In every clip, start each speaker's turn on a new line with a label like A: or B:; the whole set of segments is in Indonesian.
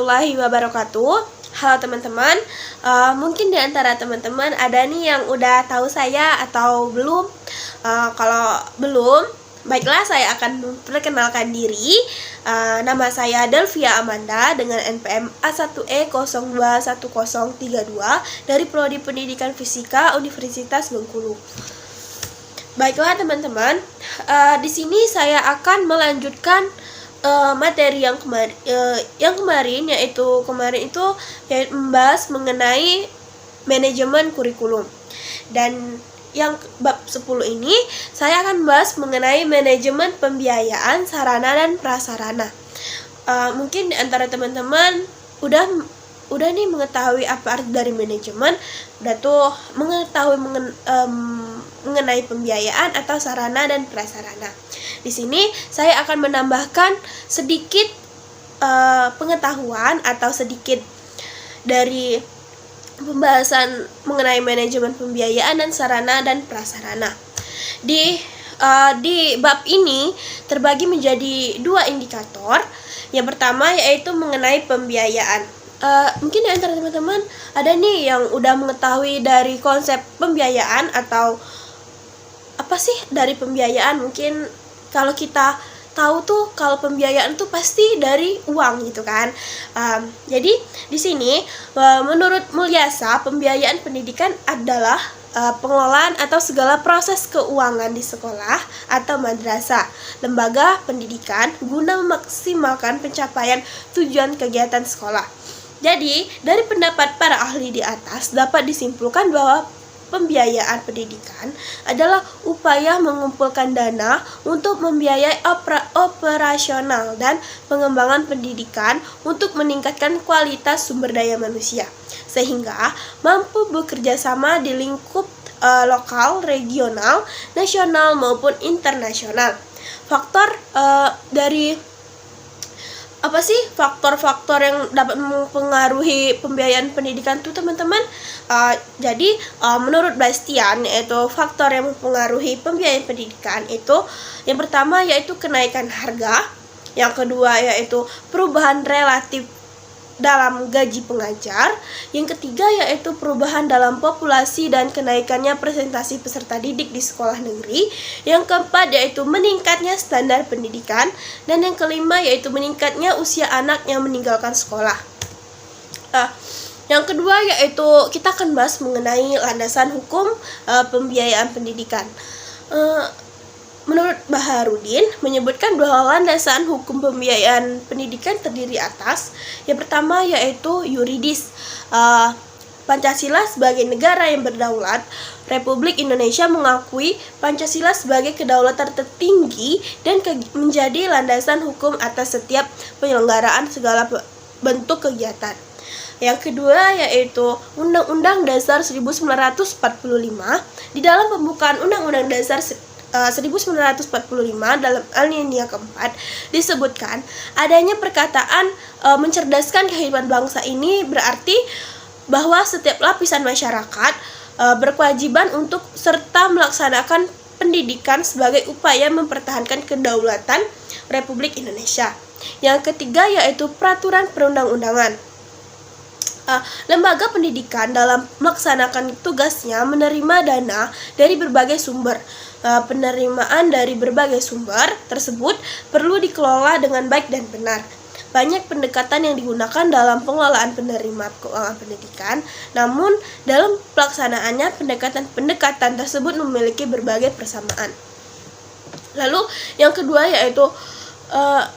A: warahmatullahi wabarakatuh. Halo teman-teman, mungkin di antara teman-teman ada nih yang udah tahu saya atau belum. Kalau belum, baiklah saya akan memperkenalkan diri. Nama saya Delvia Amanda dengan NPM A1E021032 dari Prodi Pendidikan Fisika Universitas Bengkulu. Baiklah teman-teman, di sini saya akan melanjutkan materi yang kemarin yaitu membahas mengenai manajemen kurikulum. Dan yang bab 10 ini saya akan membahas mengenai manajemen pembiayaan sarana dan prasarana. Mungkin di antara teman-teman udah nih mengetahui apa arti dari manajemen, udah tuh mengetahui mengenai pembiayaan atau sarana dan prasarana. Di sini saya akan menambahkan sedikit pengetahuan atau sedikit dari pembahasan mengenai manajemen pembiayaan dan sarana dan prasarana. Di bab ini terbagi menjadi 2 indikator. Yang pertama yaitu mengenai pembiayaan. Mungkin di antara teman-teman ada nih yang udah mengetahui dari konsep pembiayaan atau apa sih dari pembiayaan. Mungkin kalau kita tahu tuh kalau pembiayaan tuh pasti dari uang gitu kan. Jadi di sini menurut Mulyasa, pembiayaan pendidikan adalah pengelolaan atau segala proses keuangan di sekolah atau madrasah, lembaga pendidikan guna memaksimalkan pencapaian tujuan kegiatan sekolah. Jadi, dari pendapat para ahli di atas dapat disimpulkan bahwa pembiayaan pendidikan adalah upaya mengumpulkan dana untuk membiayai operasional dan pengembangan pendidikan untuk meningkatkan kualitas sumber daya manusia, sehingga mampu bekerja sama di lingkup lokal, regional, nasional maupun internasional. Faktor-faktor yang dapat mempengaruhi pembiayaan pendidikan itu teman-teman? Jadi menurut Bastian, yaitu faktor yang mempengaruhi pembiayaan pendidikan itu yang pertama yaitu kenaikan harga, yang kedua yaitu perubahan relatif dalam gaji pengajar, yang ketiga yaitu perubahan dalam populasi dan kenaikannya presentasi peserta didik di sekolah negeri, yang keempat yaitu meningkatnya standar pendidikan, dan yang kelima yaitu meningkatnya usia anak yang meninggalkan sekolah. Yang kedua yaitu kita akan bahas mengenai landasan hukum pembiayaan pendidikan. Menurut Baharudin menyebutkan bahwa landasan hukum pembiayaan pendidikan terdiri atas yang pertama yaitu yuridis. Pancasila sebagai negara yang berdaulat, Republik Indonesia mengakui Pancasila sebagai kedaulatan tertinggi dan menjadi landasan hukum atas setiap penyelenggaraan segala bentuk kegiatan. Yang kedua yaitu Undang-Undang Dasar 1945. Di dalam pembukaan Undang-Undang Dasar 1945 dalam alinea keempat disebutkan adanya perkataan mencerdaskan kehidupan bangsa ini berarti bahwa setiap lapisan masyarakat berkewajiban untuk serta melaksanakan pendidikan sebagai upaya mempertahankan kedaulatan Republik Indonesia. Yang ketiga yaitu peraturan perundang-undangan. Lembaga pendidikan dalam melaksanakan tugasnya menerima dana dari berbagai sumber. Penerimaan dari berbagai sumber tersebut perlu dikelola dengan baik dan benar. Banyak pendekatan yang digunakan dalam pengelolaan penerima keuangan pendidikan, namun dalam pelaksanaannya pendekatan tersebut memiliki berbagai persamaan. Lalu yang kedua yaitu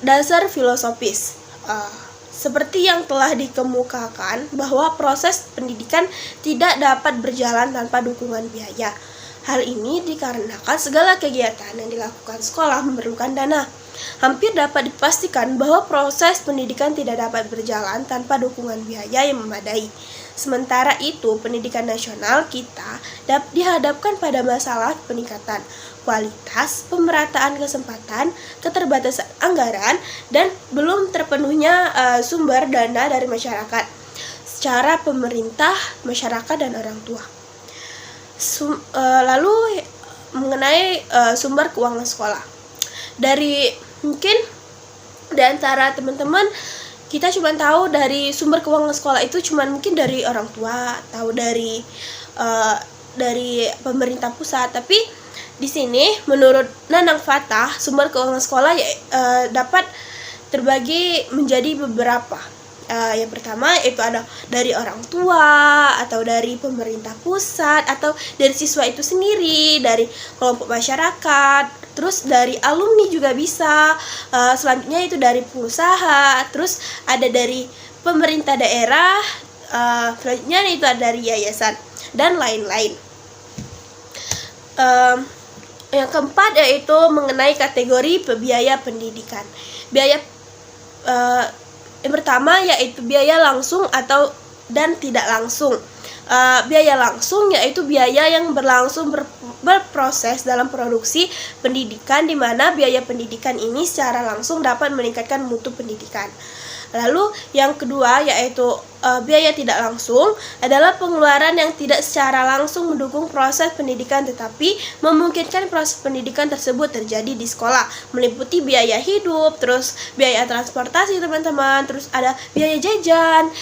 A: dasar filosofis. Seperti yang telah dikemukakan bahwa proses pendidikan tidak dapat berjalan tanpa dukungan biaya. Hal ini dikarenakan segala kegiatan yang dilakukan sekolah memerlukan dana. Hampir dapat dipastikan bahwa proses pendidikan tidak dapat berjalan tanpa dukungan biaya yang memadai. Sementara itu, pendidikan nasional kita dihadapkan pada masalah peningkatan kualitas, pemerataan kesempatan, keterbatasan anggaran, dan belum terpenuhnya sumber dana dari masyarakat secara pemerintah, masyarakat, dan orang tua. Lalu mengenai sumber keuangan sekolah. Dari mungkin di antara teman-teman kita cuma tahu dari sumber keuangan sekolah itu cuma mungkin dari orang tua, tahu dari pemerintah pusat. Tapi di sini menurut Nanang Fatah, sumber keuangan sekolah dapat terbagi menjadi beberapa. Yang pertama itu ada dari orang tua, atau dari pemerintah pusat, atau dari siswa itu sendiri, dari kelompok masyarakat, terus dari alumni juga bisa. Selanjutnya itu dari pengusaha, terus ada dari pemerintah daerah, selanjutnya itu ada dari yayasan dan lain-lain. Yang keempat yaitu mengenai kategori biaya pendidikan. Yang pertama yaitu biaya langsung dan tidak langsung. Biaya langsung yaitu biaya yang berlangsung berproses dalam produksi pendidikan, di mana biaya pendidikan ini secara langsung dapat meningkatkan mutu pendidikan. Lalu yang kedua yaitu biaya tidak langsung adalah pengeluaran yang tidak secara langsung mendukung proses pendidikan, tetapi memungkinkan proses pendidikan tersebut terjadi di sekolah, meliputi biaya hidup, terus biaya transportasi teman-teman, terus ada biaya jajan,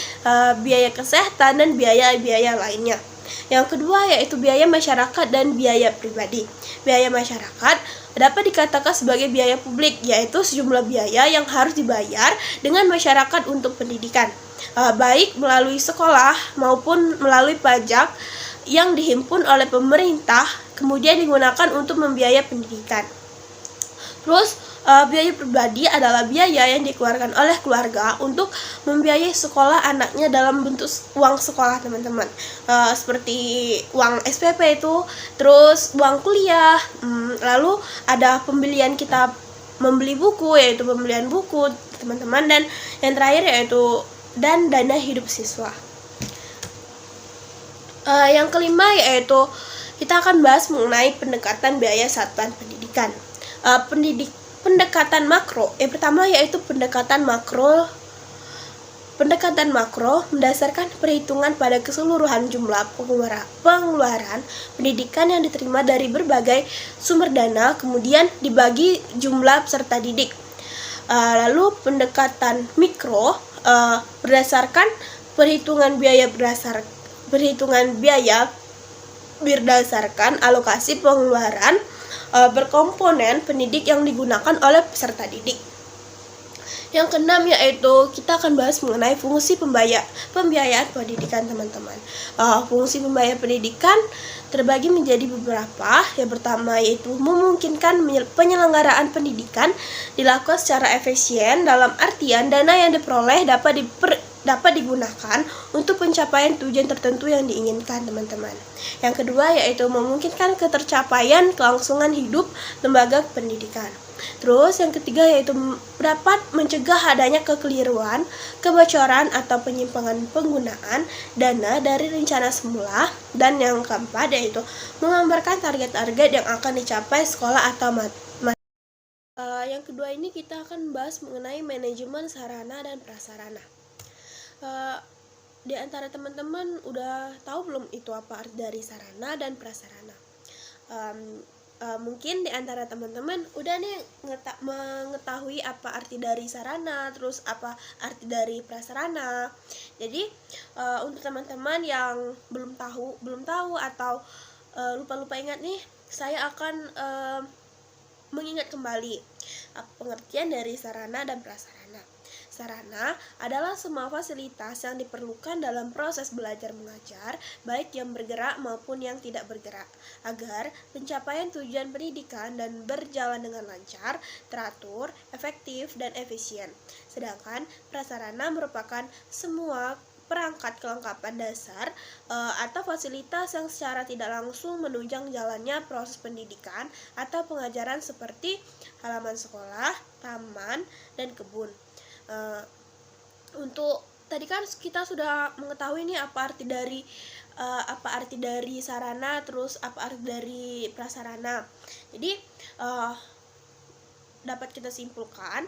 A: biaya kesehatan, dan biaya-biaya lainnya. Yang kedua yaitu biaya masyarakat dan biaya pribadi. Biaya masyarakat dapat dikatakan sebagai biaya publik, yaitu sejumlah biaya yang harus dibayar dengan masyarakat untuk pendidikan, baik melalui sekolah maupun melalui pajak yang dihimpun oleh pemerintah, kemudian digunakan untuk membiayai pendidikan. Terus biaya pribadi adalah biaya yang dikeluarkan oleh keluarga untuk membiayai sekolah anaknya dalam bentuk uang sekolah teman-teman, seperti uang SPP itu, terus uang kuliah, lalu ada pembelian kita membeli buku, yaitu pembelian buku teman-teman, dan yang terakhir yaitu dana hidup siswa. Yang kelima yaitu kita akan bahas mengenai pendekatan biaya satuan pendidikan. Pendekatan makro. Yang pertama yaitu pendekatan makro. Pendekatan makro mendasarkan perhitungan pada keseluruhan jumlah pengeluaran pendidikan yang diterima dari berbagai sumber dana, kemudian dibagi jumlah peserta didik. Lalu pendekatan mikro berdasarkan perhitungan biaya berdasarkan alokasi pengeluaran berkomponen pendidik yang digunakan oleh peserta didik. Yang keenam yaitu kita akan bahas mengenai fungsi pembiayaan pendidikan teman-teman. Fungsi pembiayaan pendidikan terbagi menjadi beberapa. Yang pertama yaitu memungkinkan penyelenggaraan pendidikan dilakukan secara efisien, dalam artian dana yang diperoleh dapat digunakan untuk pencapaian tujuan tertentu yang diinginkan teman-teman. Yang kedua yaitu memungkinkan ketercapaian kelangsungan hidup lembaga pendidikan. Terus yang ketiga yaitu dapat mencegah adanya kekeliruan, kebocoran, atau penyimpangan penggunaan dana dari rencana semula. Dan yang keempat yaitu menggambarkan target-target yang akan dicapai sekolah atau yang kedua ini kita akan bahas mengenai manajemen sarana dan prasarana. Di antara teman-teman udah tahu belum itu apa arti dari sarana dan prasarana? Mungkin di antara teman-teman udah nih mengetahui apa arti dari sarana, terus apa arti dari prasarana. Jadi untuk teman-teman yang belum tahu atau lupa ingat nih, saya akan mengingat kembali pengertian dari sarana dan prasarana. Sarana adalah semua fasilitas yang diperlukan dalam proses belajar mengajar, baik yang bergerak maupun yang tidak bergerak, agar pencapaian tujuan pendidikan dan berjalan dengan lancar, teratur, efektif, dan efisien. Sedangkan prasarana merupakan semua perangkat kelengkapan dasar atau fasilitas yang secara tidak langsung menunjang jalannya proses pendidikan atau pengajaran, seperti halaman sekolah, taman, dan kebun. Untuk tadi kan kita sudah mengetahui nih apa arti dari sarana, terus apa arti dari prasarana. Jadi dapat kita simpulkan,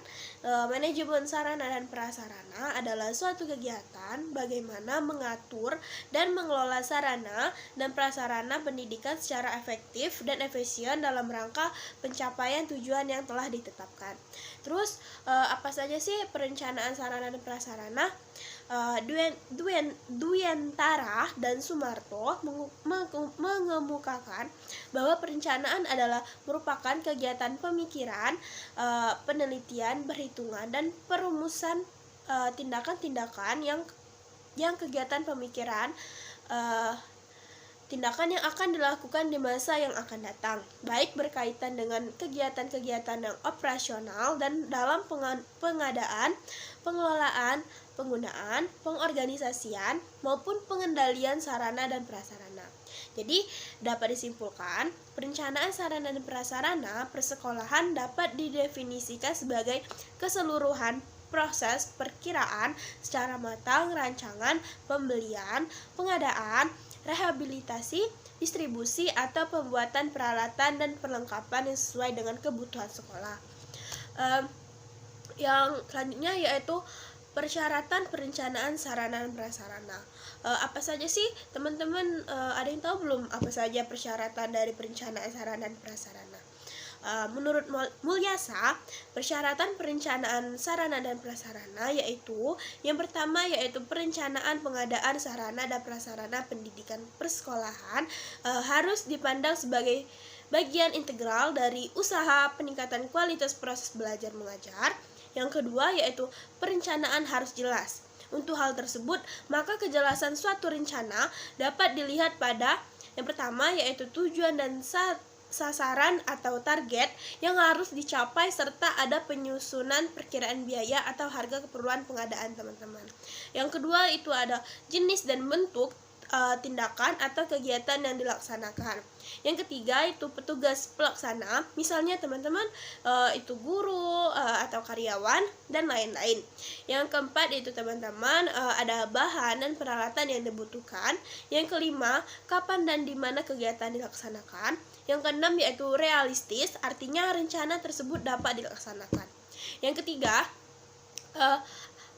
A: manajemen sarana dan prasarana adalah suatu kegiatan bagaimana mengatur dan mengelola sarana dan prasarana pendidikan secara efektif dan efisien dalam rangka pencapaian tujuan yang telah ditetapkan. Terus apa saja sih perencanaan sarana dan prasarana? Dwientara dan Sumarto mengemukakan bahwa perencanaan adalah merupakan kegiatan pemikiran, penelitian, perhitungan, dan perumusan tindakan-tindakan yang kegiatan pemikiran, tindakan yang akan dilakukan di masa yang akan datang, baik berkaitan dengan kegiatan-kegiatan yang operasional dan dalam pengadaan, pengelolaan, penggunaan, pengorganisasian, maupun pengendalian sarana dan prasarana. Jadi, dapat disimpulkan, perencanaan sarana dan prasarana persekolahan dapat didefinisikan sebagai keseluruhan proses perkiraan secara matang rancangan pembelian, pengadaan, rehabilitasi, distribusi, atau pembuatan peralatan dan perlengkapan yang sesuai dengan kebutuhan sekolah. Yang selanjutnya yaitu persyaratan perencanaan sarana dan prasarana. Apa saja sih teman-teman, ada yang tahu belum apa saja persyaratan dari perencanaan sarana dan prasarana? Menurut Mulyasa, persyaratan perencanaan sarana dan prasarana yaitu yang pertama yaitu perencanaan pengadaan sarana dan prasarana pendidikan persekolahan harus dipandang sebagai bagian integral dari usaha peningkatan kualitas proses belajar mengajar. Yang kedua yaitu perencanaan harus jelas. Untuk hal tersebut, maka kejelasan suatu rencana dapat dilihat pada yang pertama yaitu tujuan dan sasaran atau target yang harus dicapai serta ada penyusunan perkiraan biaya atau harga keperluan pengadaan teman-teman. Yang kedua itu ada jenis dan bentuk tindakan atau kegiatan yang dilaksanakan. Yang ketiga itu petugas pelaksana, misalnya teman-teman itu guru atau karyawan dan lain-lain. Yang keempat itu teman-teman ada bahan dan peralatan yang dibutuhkan. Yang kelima, kapan dan di mana kegiatan dilaksanakan. Yang keenam yaitu realistis, artinya rencana tersebut dapat dilaksanakan. Yang ketiga,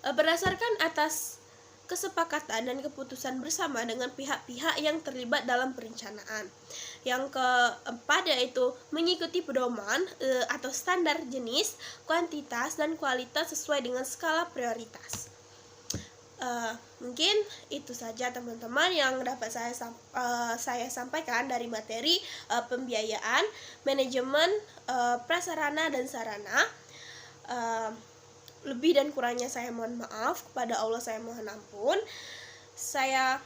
A: berdasarkan atas kesepakatan dan keputusan bersama dengan pihak-pihak yang terlibat dalam perencanaan. Yang keempat yaitu mengikuti pedoman atau standar jenis, kuantitas, dan kualitas sesuai dengan skala prioritas. Mungkin itu saja teman-teman yang dapat saya sampaikan dari materi pembiayaan, manajemen, prasarana dan sarana. Lebih dan kurangnya saya mohon maaf, kepada Allah saya mohon ampun. Saya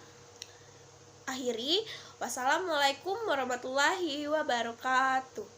A: akhiri. Wassalamualaikum warahmatullahi wabarakatuh.